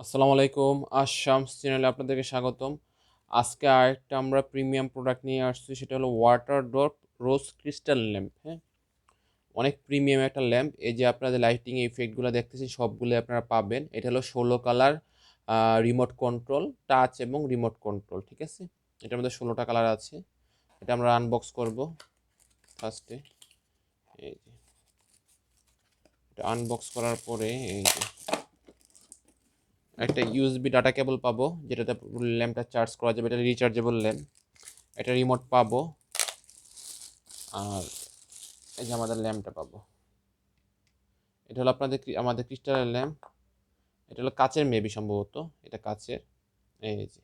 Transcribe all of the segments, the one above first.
আসসালামু আলাইকুম। শামস চ্যানেলে আপনাদেরকে স্বাগতম। আজকে আরেকটা আমরা প্রিমিয়াম প্রোডাক্ট নিয়ে আসছি, সেটা হলো ওয়াটার ড্রপ রোজ ক্রিস্টাল ল্যাম্প। হ্যাঁ, অনেক প্রিমিয়াম একটা ল্যাম্প। এই যে আপনাদের লাইটিং ইফেক্টগুলো দেখতেছি সবগুলো আপনারা পাবেন। এটা হলো 16 কালার রিমোট কন্ট্রোল, টাচ এবং রিমোট কন্ট্রোল। ঠিক আছে, এটার মধ্যে 16টা কালার আছে। এটা আমরা আনবক্স করব ফার্স্টে। এই যে এটা আনবক্স করার পরে এই যে একটা ইউএসবি ডাটা কেবল পাবো, যেটাতে ল্যাম্পটা চার্জ করা যাবে। এটা রিচার্জেবল ল্যাম্প। এটা রিমোট পাবো। আর এই যে আমাদের ল্যাম্পটা পাবো। এটা হলো আমাদের ক্রিস্টালের ল্যাম্প। এটা হলো কাচের, মেবি সম্ভবত এটা কাচের। এই যে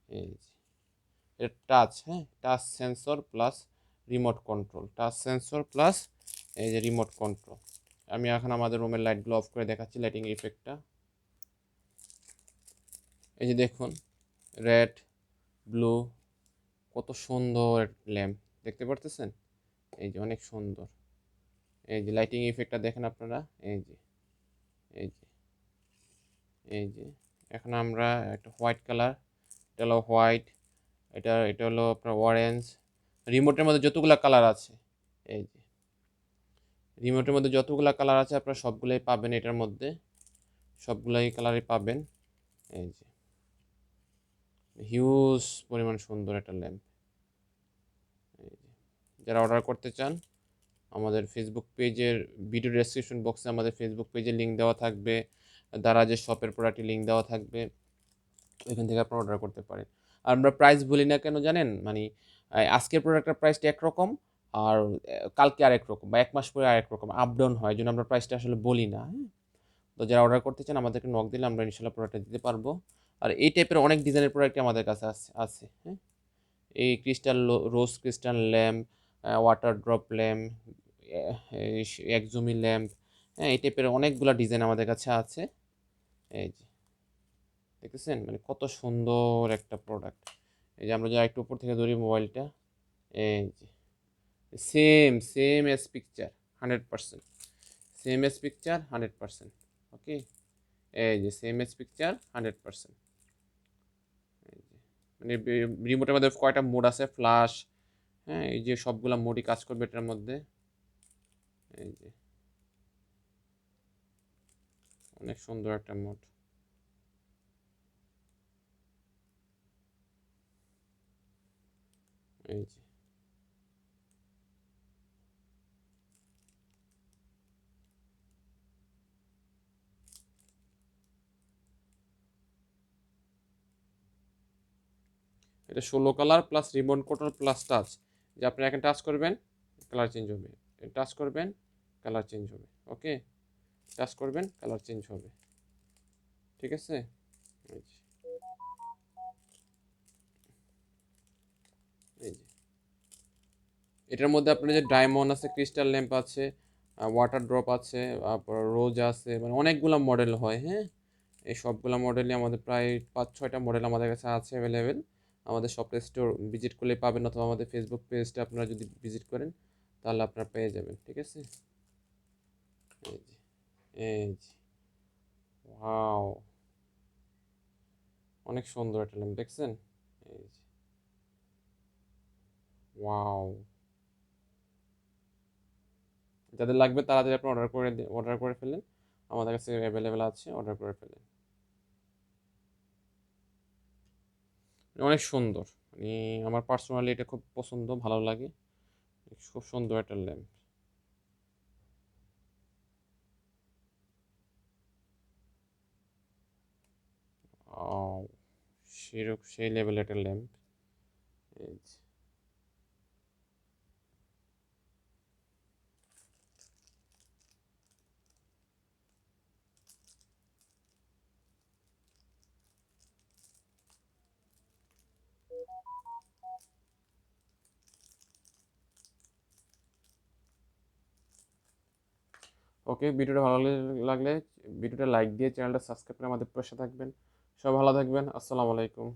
এই যে এটা টাচ, হ্যাঁ, touch sensor plus remote control, touch sensor plus এই যে রিমোট কন্ট্রোল। আমি এখন আমাদের রুমের লাইটগুলো অফ করে দেখাচ্ছি, লাইটিং ইফেক্টটা। এই যে দেখুন, রেড, ব্লু, কত সুন্দর ল্যাম্প দেখতে পারতেছেন। এই যে অনেক সুন্দর। এই যে লাইটিং ইফেক্টটা দেখেন আপনারা। এই যে এই যে এই যে এখন আমরা একটা হোয়াইট কালার, এটা হলো হোয়াইট, এটা হলো আপনার অরেঞ্জ। রিমোটের মধ্যে যতগুলা কালার আছে, এই যে রিমোটের মধ্যে যতগুলা কালার আছে আপনারা সবগুলাই পাবেন এটার মধ্যে, সবগুলাই কালারই পাবেন। এই যে হিউজ পরিমাণ সুন্দর একটা ল্যাম্প। এই যে যারা অর্ডার করতে চান, আমাদের ফেসবুক পেজের ভিডিও ডেসক্রিপশন বক্সে আমাদের ফেসবুক পেজের লিঙ্ক দেওয়া থাকবে, দারাজের শপের প্রোডাক্টের লিঙ্ক দেওয়া থাকবে, ওইখান থেকে আপনারা অর্ডার করতে পারেন। আর আমরা প্রাইস বলি না কেন জানেন, মানে আজকের প্রোডাক্টের প্রাইসটা একরকম, আর কালকে আরেক রকম, বা এক মাস পরে আরেক রকম আপ ডাউন হয়, এই জন্য আমরা প্রাইসটা আসলে বলি না। হ্যাঁ, তো যারা অর্ডার করতে চান আমাদেরকে নক দিলে আমরা ইনশাল্লাহ প্রোডাক্টটা দিতে পারবো। আর এই টাইপের অনেক ডিজাইনের প্রোডাক্ট আমাদের কাছে আছে। হ্যাঁ, এই crystal rose crystal lamp, water drop lamp, একজুমি ল্যাম্প, হ্যাঁ, এই টাইপের অনেকগুলো ডিজাইন আমাদের কাছে আছে। এই যে দেখতেছেন, মানে কত সুন্দর একটা প্রোডাক্ট। এই যে আমরা যা একটু উপর থেকে ধরি মোবাইলটা, এই যে same same S picture, 100%, same S picture 100%। ওকে, এই যে সেম এস পিকচার 100%। এই যে মানে রিমোটের মধ্যে কয়টা মোড আছে, ফ্ল্যাশ, হ্যাঁ, এই যে সবগুলা মোডই কাজ করবে এটার মধ্যে। এই যে অনেক সুন্দর একটা মোড। এই যে এটা 16 colour plus remote control plus touch. যে আপনি এখানে টাচ করবেন, কালার চেঞ্জ হবে। টাচ করবেন, কালার চেঞ্জ হবে। ওকে, টাচ করবেন, কালার চেঞ্জ হবে। ঠিক আছে। এই যে এই যে এটার মধ্যে আপনার যে ডায়মন্ড আছে, ক্রিস্টাল ল্যাম্প আছে, ওয়াটার ড্রপ আছে, তারপর রোজ আছে, মানে অনেকগুলো মডেল হয়। হ্যাঁ, এই সবগুলো মডেলই আমাদের প্রায় 5-6টা মডেল আমাদের কাছে আছে অ্যাভেলেবেল। আমাদের শপ স্টোর ভিজিট করলে পাবেন, অথবা আমাদের ফেসবুক পেজটা আপনারা যদি ভিজিট করেন তাহলে আপনারা পেয়ে যাবেন। ঠিক আছে। এই যে এই যে ওয়াও, অনেক সুন্দর একটা ল্যাম্প দেখছেন। এই যে ওয়াও, যাদের লাগবে তাড়াতাড়ি আপনি অর্ডার করে ফেলেন, আমাদের কাছে অ্যাভেলেবেল আছে, অর্ডার করে ফেলেন। অনেক সুন্দর, মানে আমার পার্সোনালি এটা খুব পছন্দ, ভালো লাগে। খুব সুন্দর একটা ল্যাম্প। সেরকম সেই লেভেল একটা ল্যাম্প। এই যে ওকে, ভিডিওটা ভালো লাগলে ভিডিওটা লাইক দিয়ে চ্যানেলটা সাবস্ক্রাইব করে আমাদের পাশে থাকবেন। সব ভালো থাকবেন। আসসালামু আলাইকুম।